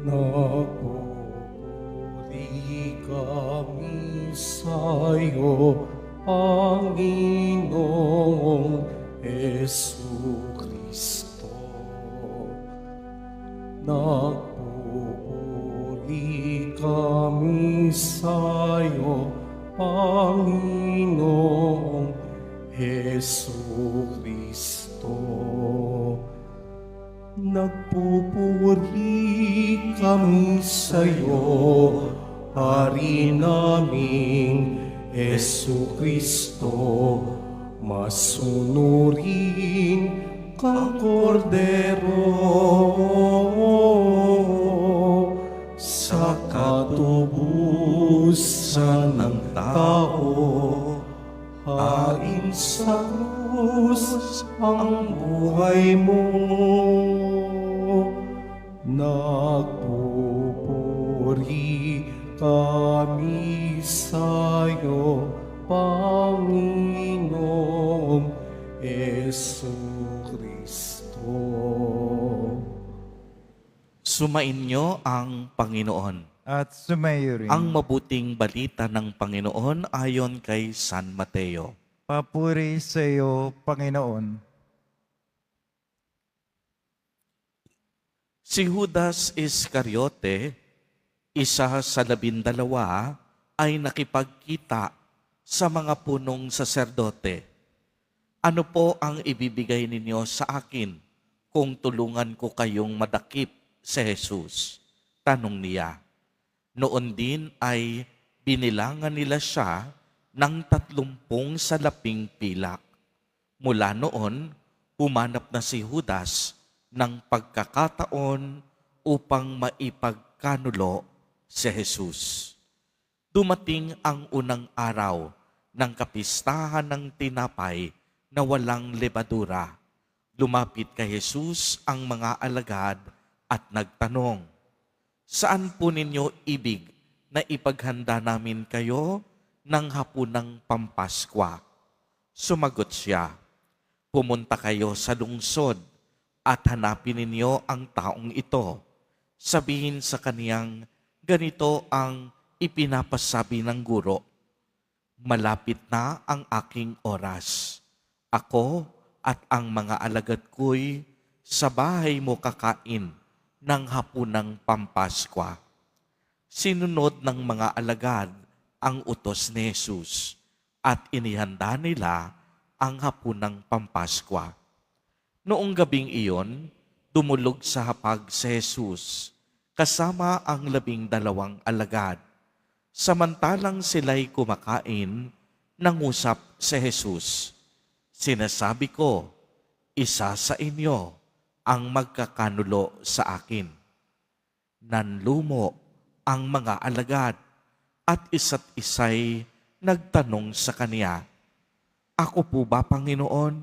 Napupuri kami sa'yo, Panginoong Jesucristo. Napupuri kami sa'yo, Panginoong Jesucristo. Nagpupuri kami sa'yo, Hari naming Jesucristo, masunurin kang kordero sa katubusan ng tao. Hain sa krus ang buhay mo. Nagpupuri kami sa'yo, Panginoong Jesucristo. Sumainyo ang Panginoon. At sumayo rin. Ang mabuting balita ng Panginoon ayon kay San Mateo. Papuri sa iyo, Panginoon. Si Judas Iscariote, isa sa 12, ay nakipagkita sa mga punong saserdote. Ano po ang ibibigay ninyo sa akin kung tulungan ko kayong madakip si Jesus? Tanong niya. Noon din ay binilangan nila siya ng 30 salaping pilak. Mula noon, humanap na si Judas ng pagkakataon upang maipagkanulo si Jesus. Dumating ang unang araw ng kapistahan ng tinapay na walang lebadura. Lumapit kay Jesus ang mga alagad at nagtanong, "Saan po ninyo ibig na ipaghanda namin kayo ng hapunang Pampaskwa?" Sumagot siya, "Pumunta kayo sa lungsod at hanapin ninyo ang taong ito. Sabihin sa kaniyang, ganito ang ipinapasabi ng guro, malapit na ang aking oras. Ako at ang mga alagad ko'y sa bahay mo kakain ng hapunang Pampaskwa." Sinunod ng mga alagad ang utos ni Jesus at inihanda nila ang hapunang Pampaskwa. Noong gabing iyon, dumulog sa hapag si Jesus kasama ang 12 alagad. Samantalang sila'y kumakain, nangusap si Jesus, "Sinasabi ko, isa sa inyo ang magkakanulo sa akin." Nanlumo ang mga alagad at isa't isa'y nagtanong sa kaniya, "Ako po ba, Panginoon?"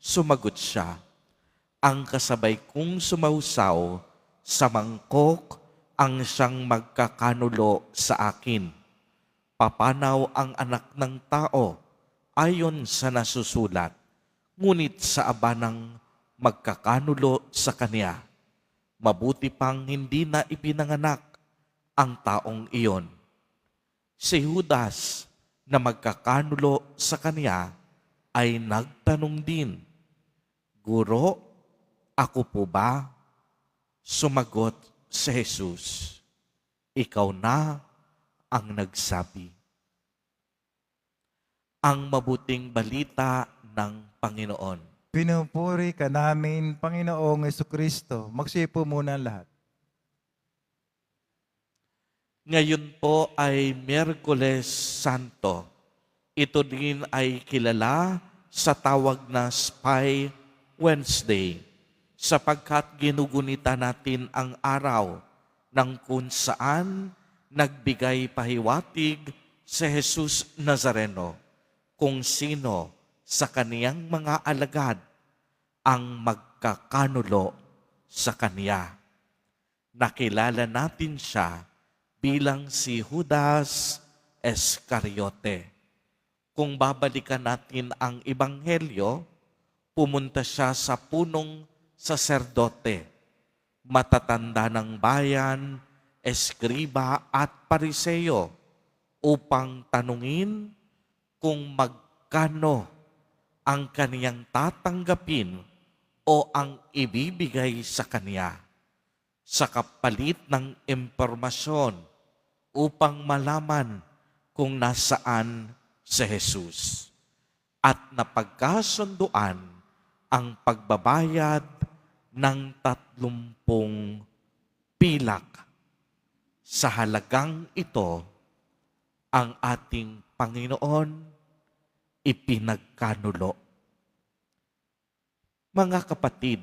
Sumagot siya, "Ang kasabay kong sumausaw sa mangkok ang siyang magkakanulo sa akin. Papanaw ang anak ng tao ayon sa nasusulat, ngunit sa abanang magkakanulo sa kaniya. Mabuti pang hindi na ipinanganak ang taong iyon." Si Judas na magkakanulo sa kaniya ay nagtanong din, "Guro, ako po ba?" Sumagot si Jesus, "Ikaw na ang nagsabi." Ang mabuting balita ng Panginoon. Pinupuri ka namin, Panginoong Jesucristo. Magsipo muna ang lahat. Ngayon po ay Miyerkules Santo. Ito din ay kilala sa tawag na Spy Wednesday, sapagkat ginugunita natin ang araw ng kung saan nagbigay pahiwatig si Jesus Nazareno, kung sino sa kaniyang mga alagad ang magkakanulo sa kaniya. Nakilala natin siya bilang si Judas Iscariote. Kung babalikan natin ang Ebanghelyo, pumunta siya sa punong saserdote. matatanda ng bayan, eskriba at pariseyo upang tanungin kung magkano ang kaniyang tatanggapin o ang ibibigay sa kaniya sa kapalit ng impormasyon upang malaman kung nasaan si Jesus. At napagkasunduan ang pagbabayad ng 30 pilak. Sa halagang ito, ang ating Panginoon ipinagkanulo. Mga kapatid,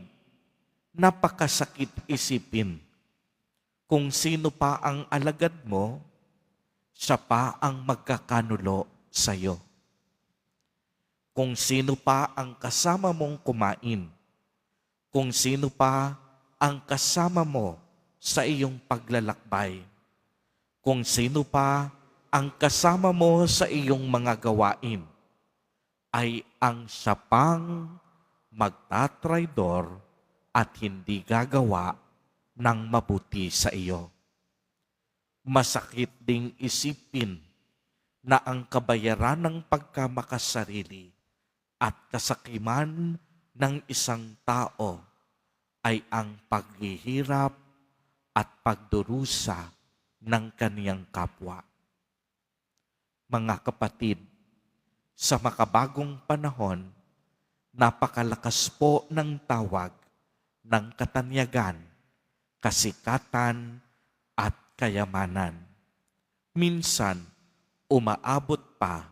napakasakit isipin kung sino pa ang alagad mo, siya pa ang magkakanulo sa iyo. Kung sino pa ang kasama mong kumain, kung sino pa ang kasama mo sa iyong paglalakbay, kung sino pa ang kasama mo sa iyong mga gawain, ay ang siya pang magtatraidor at hindi gagawa ng mabuti sa iyo. Masakit ding isipin na ang kabayaran ng pagkamakasarili at kasakiman ng isang tao ay ang paghihirap at pagdurusa ng kaniyang kapwa. Mga kapatid, sa makabagong panahon, napakalakas po ng tawag ng katanyagan, kasikatan at kayamanan. Minsan, umaabot pa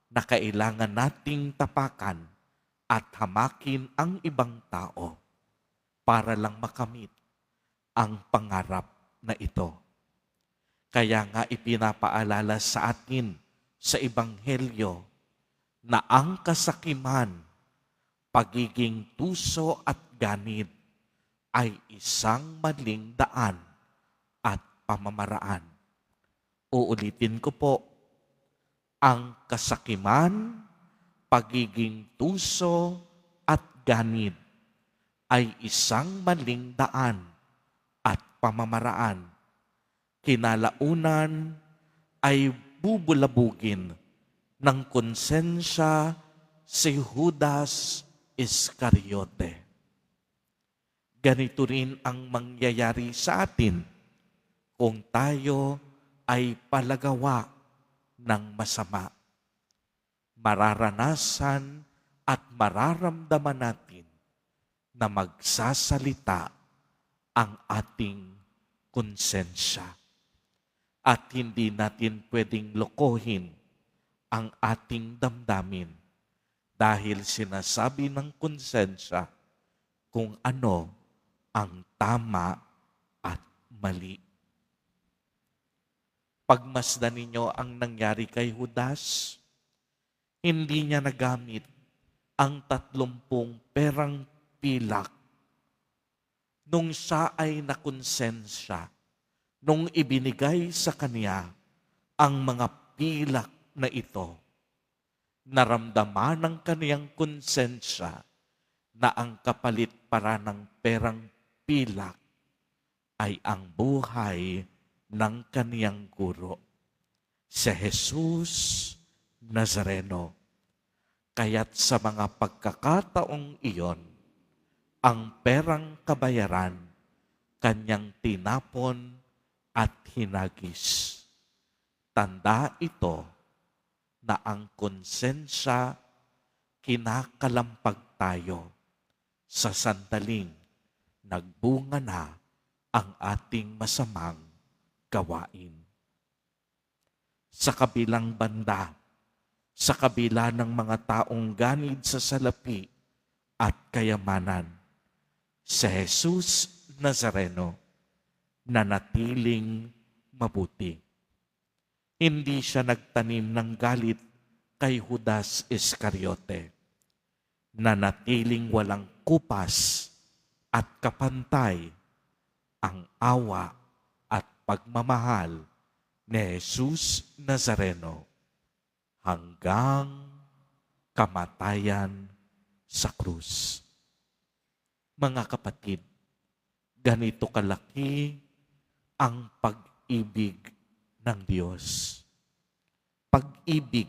na kailangan nating tapakan at hamakin ang ibang tao para lang makamit ang pangarap na ito. Kaya nga ipinapaalala sa atin sa Ebanghelyo na ang kasakiman, pagiging tuso at ganid ay isang maling daan at pamamaraan. Uulitin ko po, ang kasakiman, pagiging tuso at ganid ay isang maling daan at pamamaraan. Kinalaunan ay bubulabugin ng konsensya si Judas Iscariote. Ganito rin ang mangyayari sa atin kung tayo ay palagawa ng masama. Mararanasan at mararamdaman natin na magsasalita ang ating konsensya. At hindi natin pwedeng lokohin ang ating damdamin dahil sinasabi ng konsensya kung ano ang tama at mali. Pagmasdan ninyo ang nangyari kay Judas, hindi niya nagamit ang 30 perang pilak nung siya ay nakonsensya, nung ibinigay sa kanya ang mga pilak na ito. Naramdaman ng kaniyang konsensya na ang kapalit para ng perang pilak ay ang buhay ng kaniyang guro, si Jesus Nazareno. Kaya't sa mga pagkakataong iyon, ang perang kabayaran, kanyang tinapon at hinagis. Tanda ito na ang konsensya kinakalampag tayo sa sandaling nagbunga na ang ating masamang gawain. Sa kabilang banda, sa kabila ng mga taong ganid sa salapi at kayamanan, si Jesus Nazareno nanatiling mabuti. Hindi siya nagtanim ng galit kay Judas Iscariote. Nanatiling walang kupas at kapantay ang awa at pagmamahal ni Jesus Nazareno hanggang kamatayan sa krus. Mga kapatid, Ganito kalaki ang pag-ibig ng Diyos. Pag-ibig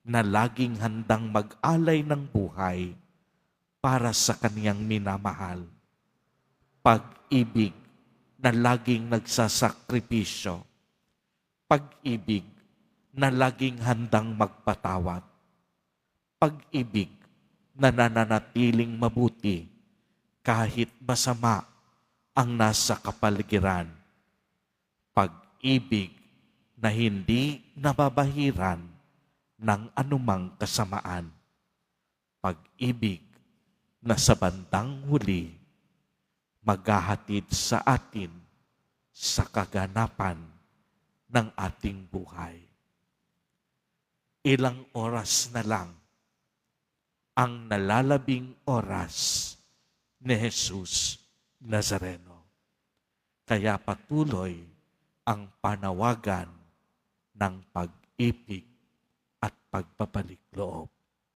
na laging handang mag-alay ng buhay para sa kaniyang minamahal. Pag-ibig na laging nagsasakripisyo. Pag-ibig na laging handang magpatawad. Pag-ibig na nananatiling mabuti kahit masama ang nasa kapaligiran. Pag-ibig na hindi nababahiran ng anumang kasamaan. Pag-ibig na sa bandang huli maghahatid sa atin sa kaganapan ng ating buhay. Ilang oras na lang ang nalalabing oras ni Jesus Nazareno. Kaya patuloy ang panawagan ng pag-ibig at pagpapalik loob.